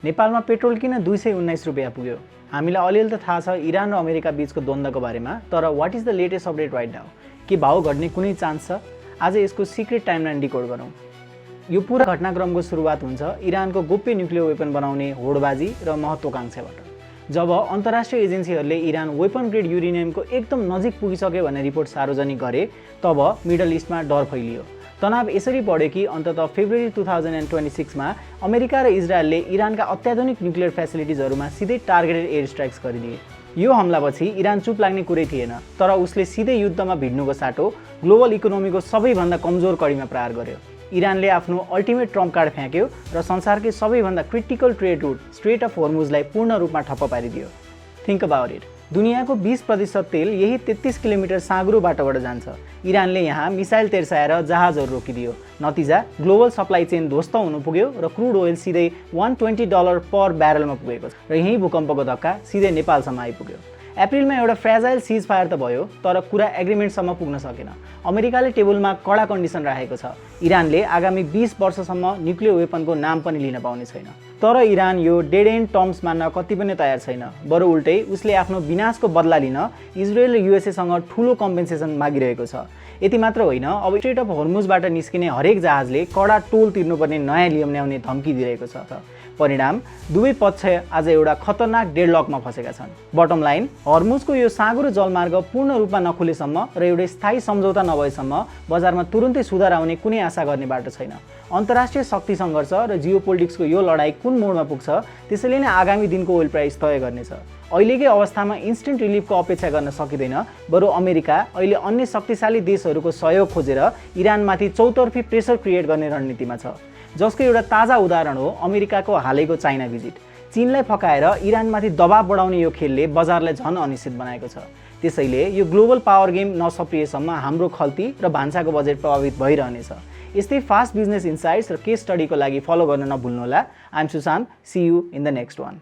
नेपालमा पेट्रोल किन 219 रुपैयाँ पुग्यो? हामीलाई अलिअलि त थाहा छ इरान र अमेरिका बीचको द्वन्द्वको बारेमा, तर what is the latest update right now? के भाउ घट्ने कुनै चान्स छ? आज यसको सिक्रेट टाइमलाइन डिकोड गरौँ। यो पूरा घटनाक्रमको सुरुवात हुन्छ इरानको गोप्य न्युक्लियर वेपन बनाउने होडबाजी र महत्त्वाकांक्षाबाट। जब अन्तर्राष्ट्रिय एजेन्सीहरूले इरान वेपन ग्रेड युरेनियमको एकदम नजिक पुगिसक्यो भन्ने रिपोर्ट सार्वजनिक गरे, तब मिडल इस्टमा डर फैलियो। तनाव यसरी बढ्यो कि अन्ततः फेब्रुअरी 2026 मा अमेरिका र इजरायलले इरानका अत्याधुनिक न्युक्लियर फ्यासिलिटिजहरूमा सिधै टार्गेटेड एयर स्ट्राइक्स गरिदिए। यो हमलापछि इरान चुप लाग्ने कुरै थिएन, तर उसले सिधै युद्धमा भिड्नुको साटो ग्लोबल इकोनोमीको सबैभन्दा कमजोर कडीमा प्रहार गर्यो। इरानले आफ्नो अल्टिमेट ट्रम्प कार्ड फ्याँक्यो र संसारकै सबैभन्दा critical trade route strait of होर्मुजलाई पूर्ण रूपमा ठप्प पारिदियो। थिङ्क अबाउट इट, दुनियाँको 20% तेल यही 33 किलोमिटर साँघुरो बाटोबाट जान्छ। इरानले यहाँ मिसाइल तेर्साएर जहाजहरू रोकिदियो। नतिजा ग्लोबल सप्लाई चेन ध्वस्त हुनु पुग्यो र क्रुड ओइल सिधै $120 पर ब्यारलमा पुगेको छ र यही भूकम्पको धक्का सिधै नेपालसम्म आइपुग्यो। अप्रिलमा एउटा फ्रेजाइल सिज फायर त भयो, तर कुरा एग्रिमेन्टसम्म पुग्न सकेन। अमेरिकाले टेबलमा कडा कन्डिसन राखेको छ। इरानले आगामी 20 वर्षसम्म न्युक्लियर वेपनको नाम पनि लिन पाउने छैन। तर इरान यो डेड एन्ड टर्म्स मान्न कति पनि तयार छैन। बरु उल्टै उसले आफ्नो विनाशको बदला लिन इजरायल र युएसएसँग ठूलो कम्पेन्सेसन मागिरहेको छ। यति मात्र होइन, अब स्ट्रेट अफ होर्मुजबाट निस्किने हरेक जहाजले कडा टोल तिर्नुपर्ने नयाँ नियम ल्याउने धम्की दिइरहेको छ। परिणाम, दुवै पक्ष आज एउटा खतरनाक डेडलकमा फसेका छन्। बटम लाइन, हर्मुजको यो साँघुरो जलमार्ग पूर्ण रूपमा नखुलेसम्म र एउटै स्थायी सम्झौता नभएसम्म बजारमा तुरुन्तै सुधार आउने कुनै आशा गर्ने बाटो छैन। अन्तर्राष्ट्रिय शक्ति सङ्घर्ष र जियोपोलिटिक्सको यो लडाई कुन मोडमा पुग्छ, त्यसैले नै आगामी दिनको ओइल प्राइस तय गर्नेछ। अहिलेकै अवस्थामा इन्स्टेन्ट रिलिफको अपेक्षा गर्न सकिँदैन, बरु अमेरिका अहिले अन्य शक्तिशाली देशहरूको सहयोग खोजेर इरानमाथि चौतर्फी प्रेसर क्रिएट गर्ने रणनीतिमा छ, जसको एउटा ताजा उदाहरण हो अमेरिकाको हालैको चाइना भिजिट। चीनलाई फकाएर इरानमाथि दबाव बढाउने यो खेलले बजारलाई झन अनिश्चित बनाएको छ। त्यसैले यो ग्लोबल पावर गेम नसप्रिएसम्म हाम्रो खल्ती र भान्साको बजेट प्रभावित भइरहनेछ। यस्तै फास्ट बिजनेस इन्साइट्स र केस स्टडीको लागि फलो गर्न नभुल्नुहोला। I am Sushant, see you in the next one.